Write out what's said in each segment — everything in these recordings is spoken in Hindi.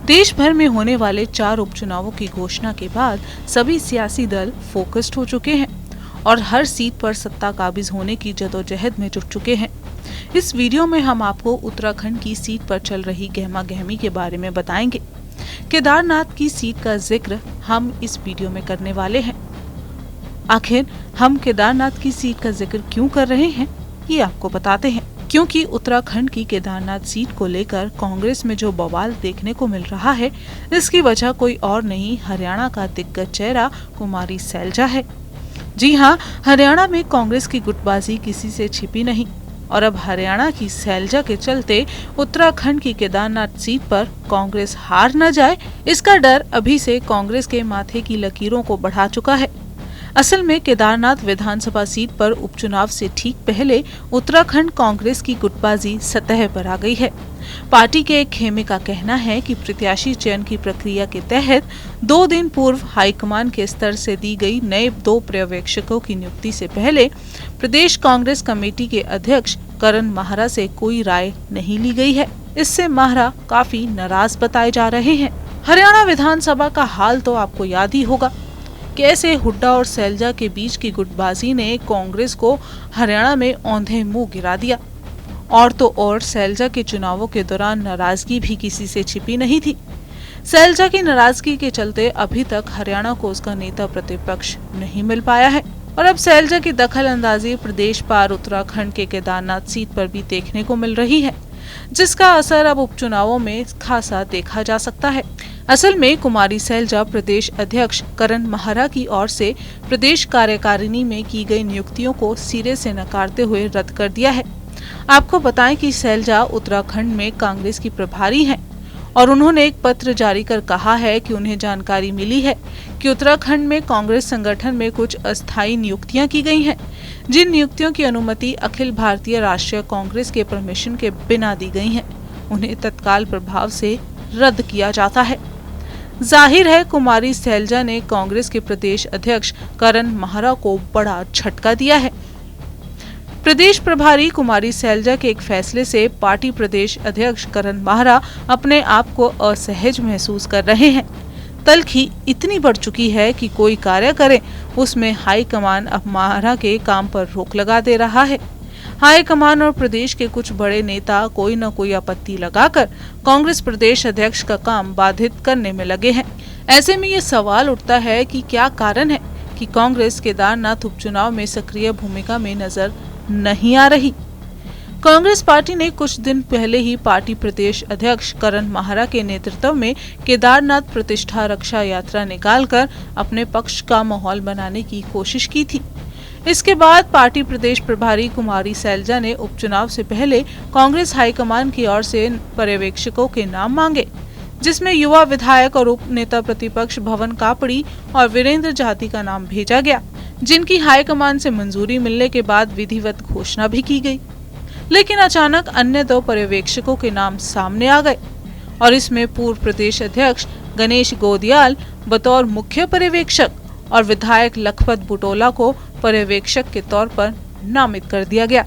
देश भर में होने वाले 4 उपचुनावों की घोषणा के बाद सभी सियासी दल फोकस्ड हो चुके हैं और हर सीट पर सत्ता काबिज होने की जदोजहद में जुट चुके हैं। इस वीडियो में हम आपको उत्तराखंड की सीट पर चल रही गहमा गहमी के बारे में बताएंगे। केदारनाथ की सीट का जिक्र हम इस वीडियो में करने वाले हैं। आखिर हम केदारनाथ की सीट का जिक्र क्यों कर रहे हैं, ये आपको बताते हैं। क्योंकि उत्तराखंड की केदारनाथ सीट को लेकर कांग्रेस में जो बवाल देखने को मिल रहा है, इसकी वजह कोई और नहीं, हरियाणा का दिग्गज चेहरा कुमारी सैलजा है। जी हाँ, हरियाणा में कांग्रेस की गुटबाजी किसी से छिपी नहीं और अब हरियाणा की सैलजा के चलते उत्तराखंड की केदारनाथ सीट पर कांग्रेस हार न जाए, इसका डर अभी से कांग्रेस के माथे की लकीरों को बढ़ा चुका है। असल में केदारनाथ विधानसभा सीट पर उपचुनाव से ठीक पहले उत्तराखंड कांग्रेस की गुटबाजी सतह पर आ गई है। पार्टी के एक खेमे का कहना है कि प्रत्याशी चयन की प्रक्रिया के तहत 2 दिन पूर्व हाईकमान के स्तर से दी गई नए 2 पर्यवेक्षकों की नियुक्ति से पहले प्रदेश कांग्रेस कमेटी के अध्यक्ष करण माहरा से कोई राय नहीं ली गई है। इससे माहरा काफी नाराज बताए जा रहे हैं। हरियाणा विधानसभा का हाल तो आपको याद ही होगा। कैसे हुड्डा और सैलजा के बीच की गुटबाजी ने कांग्रेस को हरियाणा में औंधे मुंह गिरा दिया। और तो और सैलजा के चुनावों के दौरान नाराजगी भी किसी से छिपी नहीं थी। सैलजा की नाराजगी के चलते अभी तक हरियाणा को उसका नेता प्रतिपक्ष नहीं मिल पाया है और अब सैलजा की दखल अंदाजी प्रदेश पार उत्तराखंड के केदारनाथ सीट पर भी देखने को मिल रही है, जिसका असर अब उपचुनावों में खासा देखा जा सकता है। असल में कुमारी सैलजा प्रदेश अध्यक्ष करण माहरा की ओर से प्रदेश कार्यकारिणी में की गई नियुक्तियों को सिरे से नकारते हुए रद्द कर दिया है। आपको बताएं कि सैलजा उत्तराखंड में कांग्रेस की प्रभारी हैं और उन्होंने एक पत्र जारी कर कहा है कि उन्हें जानकारी मिली है कि उत्तराखंड में कांग्रेस संगठन में कुछ अस्थायी नियुक्तियां की गई हैं, जिन नियुक्तियों की अनुमति अखिल भारतीय राष्ट्रीय कांग्रेस के परमिशन के बिना दी गई हैं, उन्हें तत्काल प्रभाव से रद्द किया जाता है। जाहिर है कुमारी सैलजा ने कांग्रेस के प्रदेश अध्यक्ष करण माहरा को बड़ा झटका दिया है। प्रदेश प्रभारी कुमारी सैलजा के एक फैसले से पार्टी प्रदेश अध्यक्ष करण माहरा अपने आप को असहज महसूस कर रहे हैं। तल्खी इतनी बढ़ चुकी है कि कोई कार्य करे उसमें हाईकमान अब माहरा के काम पर रोक लगा दे रहा है। हाईकमान और प्रदेश के कुछ बड़े नेता कोई न कोई आपत्ति लगाकर कांग्रेस प्रदेश अध्यक्ष का काम बाधित करने में लगे हैं। ऐसे में ये सवाल उठता है कि क्या कारण है कि कांग्रेस केदारनाथ उपचुनाव में सक्रिय भूमिका में नजर नहीं आ रही। कांग्रेस पार्टी ने कुछ दिन पहले ही पार्टी प्रदेश अध्यक्ष करण माहरा के नेतृत्व में केदारनाथ प्रतिष्ठा रक्षा यात्रा निकालकर अपने पक्ष का माहौल बनाने की कोशिश की थी। इसके बाद पार्टी प्रदेश प्रभारी कुमारी सैलजा ने उपचुनाव से पहले कांग्रेस हाईकमान की ओर से पर्यवेक्षकों के नाम मांगे, जिसमें युवा विधायक और उप नेता प्रतिपक्ष भवन कापड़ी और वीरेंद्र जाति का नाम भेजा गया, जिनकी हाईकमान से मंजूरी मिलने के बाद विधिवत घोषणा भी की गई। लेकिन अचानक अन्य 2 पर्यवेक्षकों के नाम सामने आ गए और इसमें पूर्व प्रदेश अध्यक्ष गणेश गोदियाल बतौर मुख्य पर्यवेक्षक और विधायक लखपत बुटोला को पर्यवेक्षक के तौर पर नामित कर दिया गया।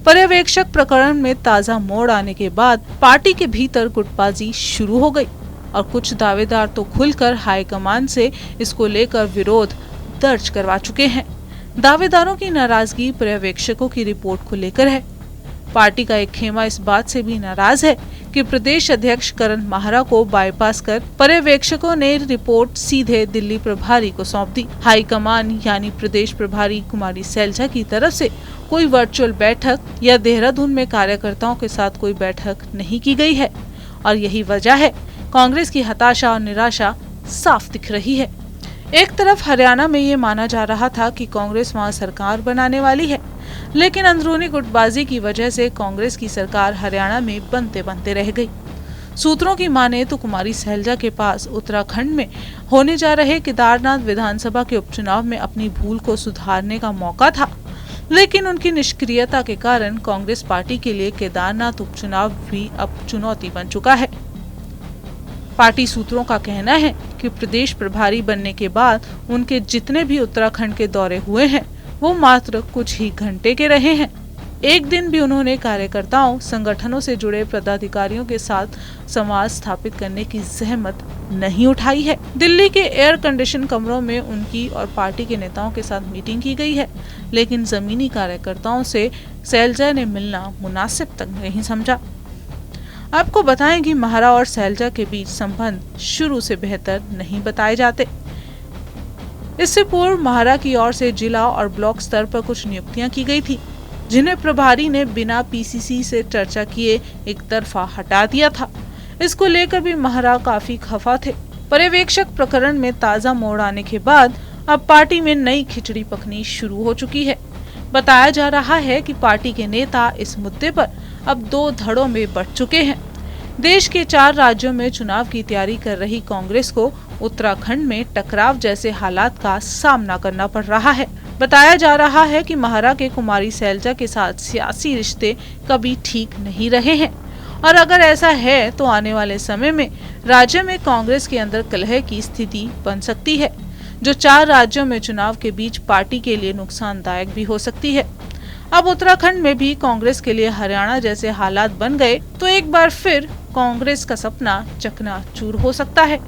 पर्यवेक्षक प्रकरण में ताजा मोड़ आने के बाद पार्टी के भीतर गुटबाजी शुरू हो गई और कुछ दावेदार तो खुलकर हाईकमान से इसको लेकर विरोध दर्ज करवा चुके हैं। दावेदारों की नाराजगी पर्यवेक्षकों की रिपोर्ट को लेकर है। पार्टी का एक खेमा इस बात से भी नाराज है कि प्रदेश अध्यक्ष करण माहरा को बाईपास कर पर्यवेक्षकों ने रिपोर्ट सीधे दिल्ली प्रभारी को सौंप दी। हाईकमान यानी प्रदेश प्रभारी कुमारी सैलजा की तरफ से कोई वर्चुअल बैठक या देहरादून में कार्यकर्ताओं के साथ कोई बैठक नहीं की गई है और यही वजह है कांग्रेस की हताशा और निराशा साफ दिख रही है। एक तरफ हरियाणा में ये माना जा रहा था कि कांग्रेस वहां सरकार बनाने वाली है, लेकिन अंदरूनी गुटबाजी की वजह से कांग्रेस की सरकार हरियाणा में बनते बनते रह गई। सूत्रों की माने तो कुमारी सैलजा के पास उत्तराखंड में होने जा रहे केदारनाथ विधानसभा के उपचुनाव में अपनी भूल को सुधारने का मौका था, लेकिन उनकी निष्क्रियता के कारण कांग्रेस पार्टी के लिए केदारनाथ उपचुनाव भी अब चुनौती बन चुका है। पार्टी सूत्रों का कहना है कि प्रदेश प्रभारी बनने के बाद उनके जितने भी उत्तराखंड के दौरे हुए हैं, वो मात्र कुछ ही घंटे के रहे हैं। एक दिन भी उन्होंने कार्यकर्ताओं, संगठनों से जुड़े पदाधिकारियों के साथ संवाद स्थापित करने की जहमत नहीं उठाई है। दिल्ली के एयर कंडीशन कमरों में उनकी और पार्टी के नेताओं के साथ मीटिंग की गई है, लेकिन जमीनी कार्यकर्ताओं से शैलजा ने मिलना मुनासिब तक नहीं समझा। आपको बताएं कि महारा और शैलजा के बीच संबंध शुरू से बेहतर नहीं बताए जाते। इससे पूर्व महारा की ओर से जिला और ब्लॉक स्तर पर कुछ नियुक्तियां की गई थी, जिन्हें प्रभारी ने बिना पीसीसी से चर्चा किए एक तरफा हटा दिया था। इसको लेकर भी महारा काफी खफा थे। पर्यवेक्षक प्रकरण में ताजा मोड़ आने के बाद अब पार्टी में नई खिचड़ी पकनी शुरू हो चुकी है। बताया जा रहा है कि पार्टी के नेता इस मुद्दे पर अब 2 धड़ों में बंट चुके हैं। देश के 4 राज्यों में चुनाव की तैयारी कर रही कांग्रेस को उत्तराखंड में टकराव जैसे हालात का सामना करना पड़ रहा है। बताया जा रहा है कि महारा के कुमारी शैलजा के साथ सियासी रिश्ते कभी ठीक नहीं रहे हैं, और अगर ऐसा है तो आने वाले समय में राज्य में कांग्रेस के अंदर कलह की स्थिति बन सकती है, जो 4 राज्यों में चुनाव के बीच पार्टी के लिए नुकसानदायक भी हो सकती है। अब उत्तराखंड में भी कांग्रेस के लिए हरियाणा जैसे हालात बन गए तो एक बार फिर कांग्रेस का सपना चकनाचूर हो सकता है।